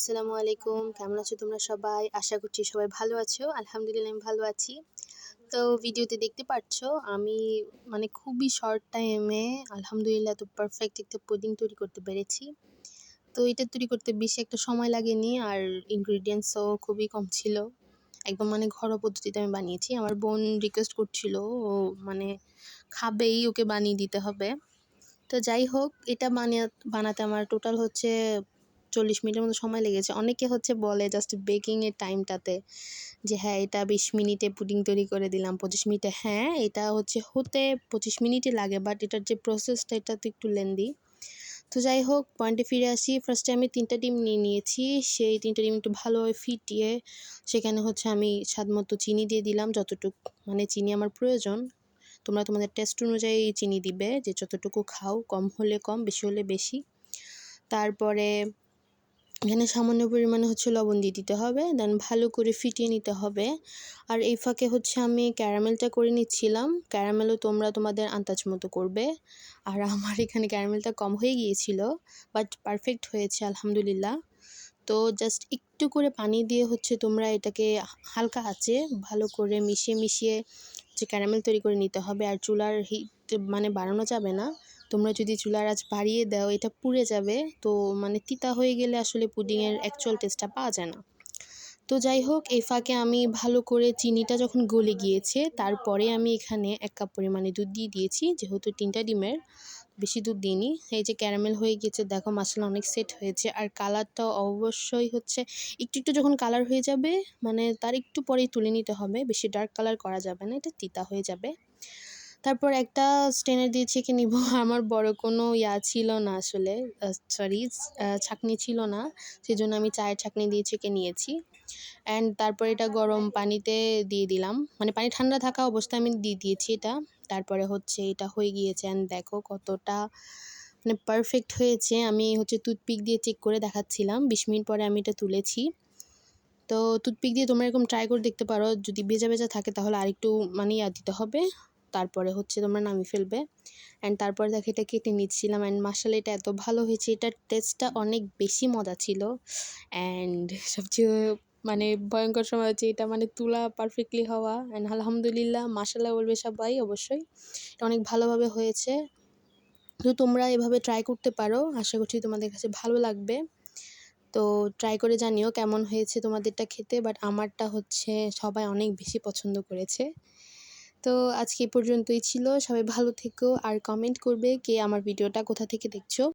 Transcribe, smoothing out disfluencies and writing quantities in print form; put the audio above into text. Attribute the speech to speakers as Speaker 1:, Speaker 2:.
Speaker 1: আসসালামু আলাইকুম। কেমন আছো তোমরা সবাই? আশা করছি সবাই ভালো আছো। আলহামদুলিল্লাহ আমি ভালো আছি। তো ভিডিওতে দেখতে পাচ্ছ আমি খুবই শর্ট টাইমে আলহামদুলিল্লাহ এত পারফেক্ট একটা পুডিং তৈরি করতে পেরেছি। তো এটা তৈরি করতে বেশি একটা সময় লাগেনি আর ইনগ্রিডিয়েন্টসও খুবই কম ছিল। একদম ঘরোয়া পদ্ধতিতে আমি বানিয়েছি। আমার বোন রিকোয়েস্ট করছিল ও মানে খাবেই, ওকে বানিয়ে দিতে হবে। তো যাই হোক, এটা বানাতে আমার টোটাল হচ্ছে 40 মিনিটের মতো সময় লেগেছে। অনেকে বলে জাস্ট বেকিং এর টাইমটাতে যে হ্যাঁ, এটা 20 মিনিটে পুডিং তৈরি করে দিলাম, 25 মিনিটে। হ্যাঁ, এটা হতে 25 মিনিটই লাগে, বাট এটার যে প্রসেসটা এটা তো একটু লেন্দি। তো যাই হোক, পয়েন্টে ফিরে আসি। ফার্স্টে আমি 3টা ডিম নিয়ে নিয়েছি। সেই 3টা ডিম একটু ভালোভাবে ফিটিয়ে সেখানে আমি স্বাদ মতো চিনি দিয়ে দিলাম, যতটুক চিনি আমার প্রয়োজন। তোমরা তোমাদের টেস্ট অনুযায়ী চিনি দিবে, যে যতটুকু খাও, কম হলে কম, বেশি হলে বেশি। তারপরে এখানে সামান্য পরিমাণে লবণ দিয়ে দিতে হবে, দেন ভালো করে ফিটিয়ে নিতে হবে। আর এই ফাঁকে আমি ক্যারামেলটা করে নিচ্ছিলাম। ক্যারামেলও তোমরা তোমাদের আন্দাজ মতো করবে। আর আমার এখানে ক্যারামেলটা কম হয়ে গিয়েছিল, বাট পারফেক্ট হয়েছে আলহামদুলিল্লাহ। তো জাস্ট একটু করে পানি দিয়ে তোমরা এটাকে হালকা আঁচে ভালো করে মিশিয়ে যে ক্যারামেল তৈরি করে নিতে হবে। আর চুলার হিট বাড়ানো যাবে না। তোমরা যদি চুলার আঁচ বাড়িয়ে দাও এটা পুড়ে যাবে। তো তিতা হয়ে গেলে আসলে পুডিংয়ের অ্যাকচুয়াল টেস্টটা পাওয়া যায় না। তো যাই হোক, এই ফাঁকে আমি ভালো করে চিনিটা যখন গলে গিয়েছে, তারপরে আমি এখানে 1 কাপ পরিমাণে দুধ দিয়ে দিয়েছি, যেহেতু 3টা ডিমের, বেশি দুধ দিইনি। এই যে ক্যারামেল হয়ে গিয়েছে, দেখো মাশাআল্লাহ অনেক সেট হয়েছে। আর কালারটাও অবশ্যই একটু যখন কালার হয়ে যাবে, তার একটু পরেই তুলে নিতে হবে। বেশি ডার্ক কালার করা যাবে না, এটা তিতা হয়ে যাবে। তারপর একটা স্ট্রেনার দিয়ে ছেঁকে নিব। আমার বড় কোনো ছিল না আসলে, ছাঁকনি ছিল না। সেজন্য আমি চায়ের ছাঁকনি দিয়ে ছেঁকে নিয়েছি। অ্যান্ড তারপর এটা গরম পানিতে দিয়ে দিলাম, পানি ঠান্ডা থাকা অবস্থায় আমি দিয়ে দিয়েছি এটা। তারপরে এটা হয়ে গিয়েছে, অ্যান্ড দেখো কতটা পারফেক্ট হয়েছে। আমি টুথপিক দিয়ে চেক করে দেখাচ্ছিলাম। 20 মিনিট পরে আমি এটা তুলেছি। তো টুথপিক দিয়ে তোমরা এরকম ট্রাই করে দেখতে পারো। যদি ভেজা থাকে তাহলে আরেকটু দিতে হবে। তারপরে তোমরা নামিয়ে ফেলবে। অ্যান্ড তারপরে দেখো এটা কেটে নিচ্ছিলাম, অ্যান্ড মাশাআল্লাহ এটা এত ভালো হয়েছে। এটার টেস্টটা অনেক বেশি মজা ছিল। অ্যান্ড সবচেয়ে ভয়ঙ্কর সময় হচ্ছে এটা তুলা পারফেক্টলি হওয়া। অ্যান্ড আলহামদুলিল্লাহ মাশাআল্লাহ বলবে সবাই অবশ্যই। এটা অনেক ভালোভাবে হয়েছে। তো তোমরা এভাবে ট্রাই করতে পারো, আশা করছি তোমাদের কাছে ভালো লাগবে। তো ট্রাই করে জানিও কেমন হয়েছে তোমাদেরটা খেতে। বাট আমারটা সবাই অনেক বেশি পছন্দ করেছে। তো আজকে এ পর্যন্তই ছিল। সবাই ভালো থেকো, আর কমেন্ট করবে কে আমার ভিডিওটা কোথা থেকে দেখছো।